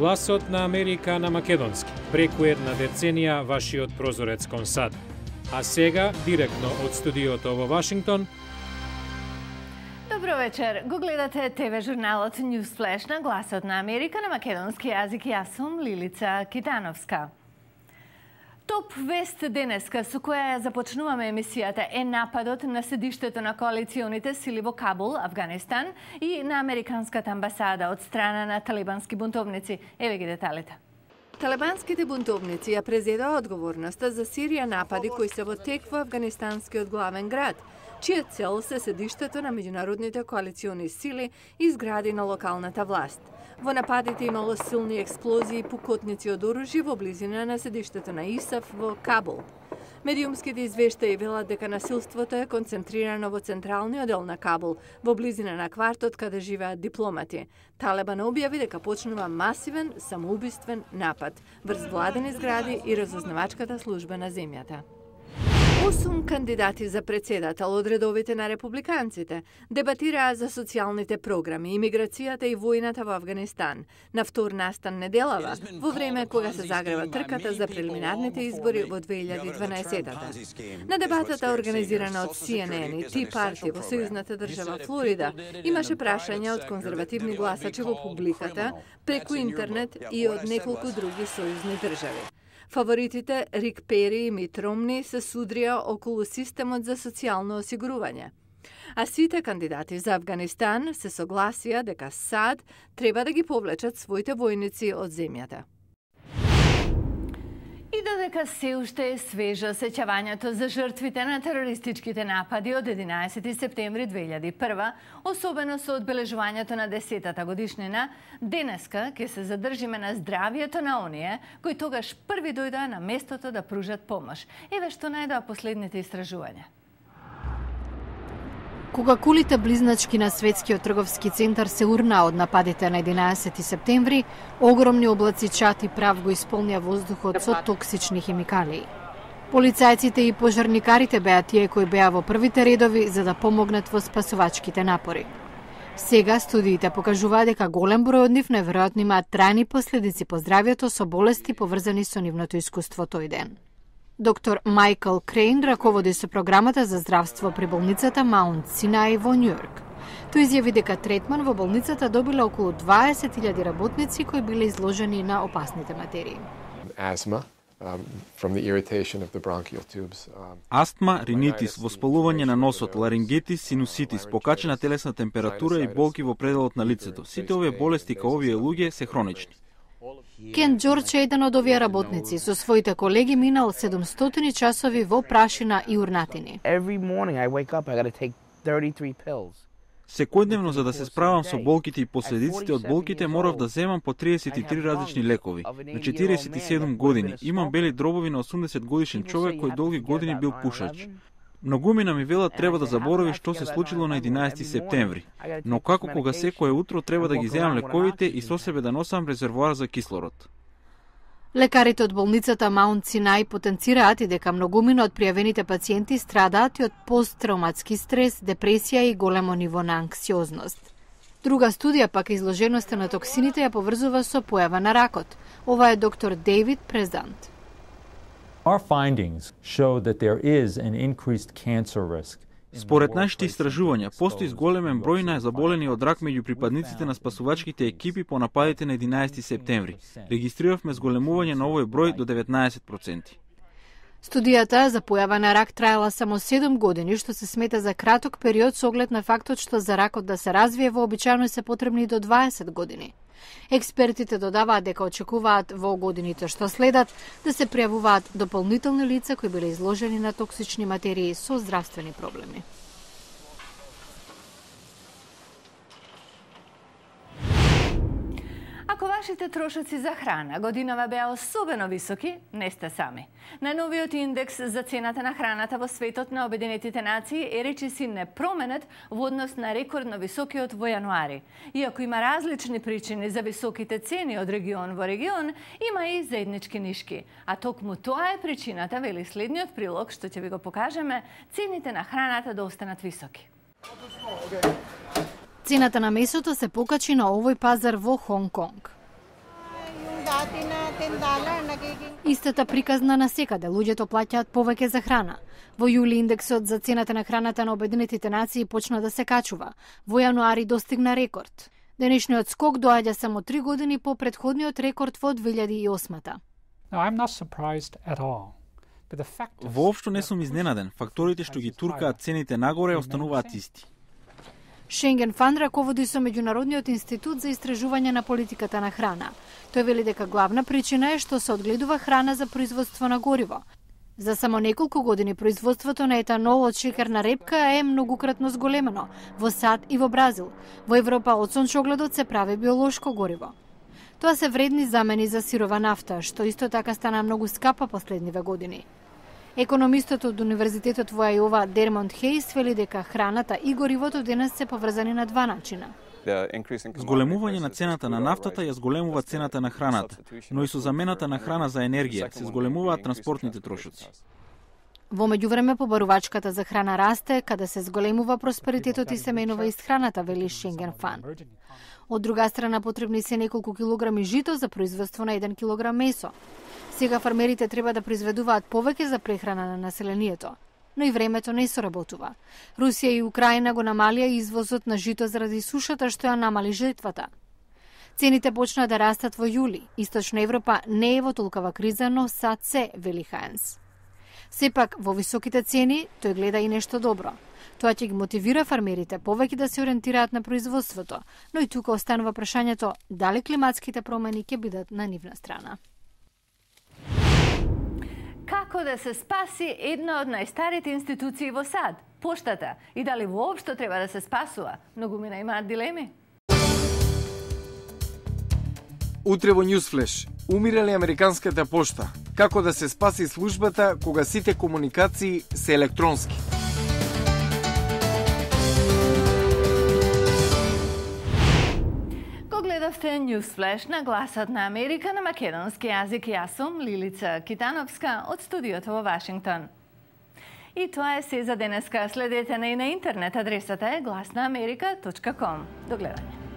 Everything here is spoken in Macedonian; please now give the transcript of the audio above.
Гласот на Америка на македонски. Преку една деценија вашиот прозорец кон САД. А сега, директно од студиото во Вашингтон. Добро вечер. Го гледате ТВ журналот Newsflash на Гласот на Америка на македонски јазик. Јас сум Лилица Китановска. Топ вест денеска со која ја започнуваме емисијата е нападот на седиштето на коалиционите сили во Кабул, Афганистан и на Американската амбасада од страна на талибански бунтовници. Еве ги деталите. Талибанските бунтовници ја презедоа одговорноста за Сирија напади кои се во тек во афганистанскиот главен град, чија цел се седиштето на меѓународните коалициони сили и згради на локалната власт. Во нападите имало силни експлозии и пукотници од оружје во близина на седиштето на ИСАФ во Кабул. Медиумските извештаи велат дека насилството е концентрирано во централниот дел на Кабул, во близина на квартот каде живеат дипломати. Талибан објави дека почнува масивен самоубиствен напад врз владени згради и разузнавачката служба на земјата. 8 кандидати за председател од редовите на републиканците дебатираа за социјалните програми, имиграцијата и војната во Афганистан на втор настан неделава, во време кога се загрева трката за прелиминарните избори во 2012-та. На дебатата организирана од CNN и Tea Party во сојузната држава Флорида имаше прашања од конзервативни гласачи во публиката преку интернет и од неколку други сојузни држави. Фаворитите Рик Пери и Мит Ромни се судрија околу системот за социјално осигурување. А сите кандидати за Афганистан се согласија дека САД треба да ги повлечат своите војници од земјата. И додека се уште е свежо сеќавањето за жртвите на терористичките напади од 11 септември 2001, особено со одбележувањето на 10-та годишнина, денеска ќе се задржиме на здравието на оние кои тогаш први дојдоа на местото да пружат помош. Еве што најдоа последните истражувања. Кога кулите близначки на Светскиот трговски центар се урнаа од нападите на 11 септември, огромни облаци чад и прав го исполнија воздухот со токсични химикалии. Полицајците и пожарникарите беа тие кои беа во првите редови за да помогнат во спасувачките напори. Сега студиите покажуваат дека голем број од нив најверојатно имаат трајни последици по здравјето со болести поврзани со нивното искуство тој ден. Доктор Майкл Крейн раководи со програмата за здравство при болницата Маунт Синај во Њујорк. Тој изјави дека третман во болницата добила околу 20.000 работници кои биле изложени на опасните материи. Астма, ринитис, воспалување на носот, ларингетис, синуситис, покачена телесна температура и болки во пределот на лицето. Сите овие болести кај овие луѓе се хронични. Кен Џорџ е еден од овие работници. Со своите колеги минал 700 часови во прашина и урнатини. Секојдневно за да се справам со болките и последиците од болките морав да земам по 33 различни лекови. На 47 години имам бели дробови на 80 годишен човек кој долги години бил пушач. Многумина ми велат треба да заборави што се случило на 11 септември, но како кога секое утро треба да ги земам лековите и со себе да носам резервоар за кислород. Лекарите од болницата Маунт Синај потенцираат и дека многумина од пријавените пациенти страдаат и од посттравматски стрес, депресија и големо ниво на анксиозност. Друга студија пак изложеноста на токсините ја поврзува со појава на ракот. Ова е доктор Дейвид Презант. Our findings show that there is an increased cancer risk. Според нашите истражувања, постои зголемен број на заболени од рак меѓу припадниците на спасувачките екипи по нападите на 11 септември. Регистриравме зголемување на овој број до 19%. Студијата за појава на рак траела само 7 години, што се смета за краток период со оглед на фактот што за ракот да се развие вообичаено се потребни до 20 години. Експертите додаваат дека очекуваат во годините што следат да се пријавуваат дополнителни лица кои биле изложени на токсични материи со здравствени проблеми. Ако вашите трошоци за храна годинава беа особено високи, не сте сами. Најновиот индекс за цената на храната во светот на Обединетите нации е речиси непроменет во однос на рекордно високиот во јануари. Иако има различни причини за високите цени од регион во регион, има и заеднички нишки. А токму тоа е причината, вели следниот прилог, што ќе ви го покажеме, цените на храната да останат високи. Цената на месото се покачи на овој пазар во Хонг Конг. Истата приказна насекаде, луѓето плаќаат повеќе за храна. Во јули индексот за цената на храната на Обединетите нации почна да се качува. Во јануари достигна рекорд. Денешниот скок доаѓа само 3 години по претходниот рекорд во 2008-та. Воопшто не сум изненаден. Факторите што ги туркаат цените нагоре остануваат исти. Шенген Фан раководи со Меѓународниот институт за истражување на политиката на храна. Тој вели дека главна причина е што се одгледува храна за производство на гориво. За само неколку години производството на етанол од шеќерна репка е многократно зголемено во САД и во Бразил. Во Европа од сончогледот се прави биолошко гориво. Тоа се вредни замени за сирова нафта, што исто така стана многу скапа последниве години. Економистот од Универзитетот во Ајова Дермонд Хейс вели дека храната и горивото денес се поврзани на два начина. Зголемување на цената на нафтата ја зголемува цената на храната, но и со замената на храна за енергија се зголемуваат транспортните трошоци. Во меѓувреме побарувачката за храна расте, каде се зголемува просперитетот и семејнова исхраната, вели Шенген Фан. Од друга страна потребни се неколку килограми жито за производство на 1 килограм месо. Сега фармерите треба да произведуваат повеќе за прехрана на населението, но и времето не соработува. Русија и Украина го намалија извозот на жито заради сушата што ја намали жетвата. Цените почна да растат во јули. Источна Европа не е во толкова криза, но САД се, вели Хајнс. Сепак, во високите цени, тој гледа и нешто добро. Тоа ќе ги мотивира фармерите повеќе да се ориентираат на производството, но и тука останува прашањето дали климатските промени ќе бидат на нивна страна. Како да се спаси една од најстарите институции во САД, поштата, и дали воопшто треба да се спасува? Многумина имаат дилеми. Утре во Newsflash, умира ли американската пошта? Како да се спаси службата кога сите комуникации се електронски? Гледавте Newsflash на Гласот на Америка на македонски јазик. Јас сум Лилица Китановска од студиото во Вашингтон. И тоа е се за денеска. Следете на интернет адресата е glasnaamerika.com. До гледање.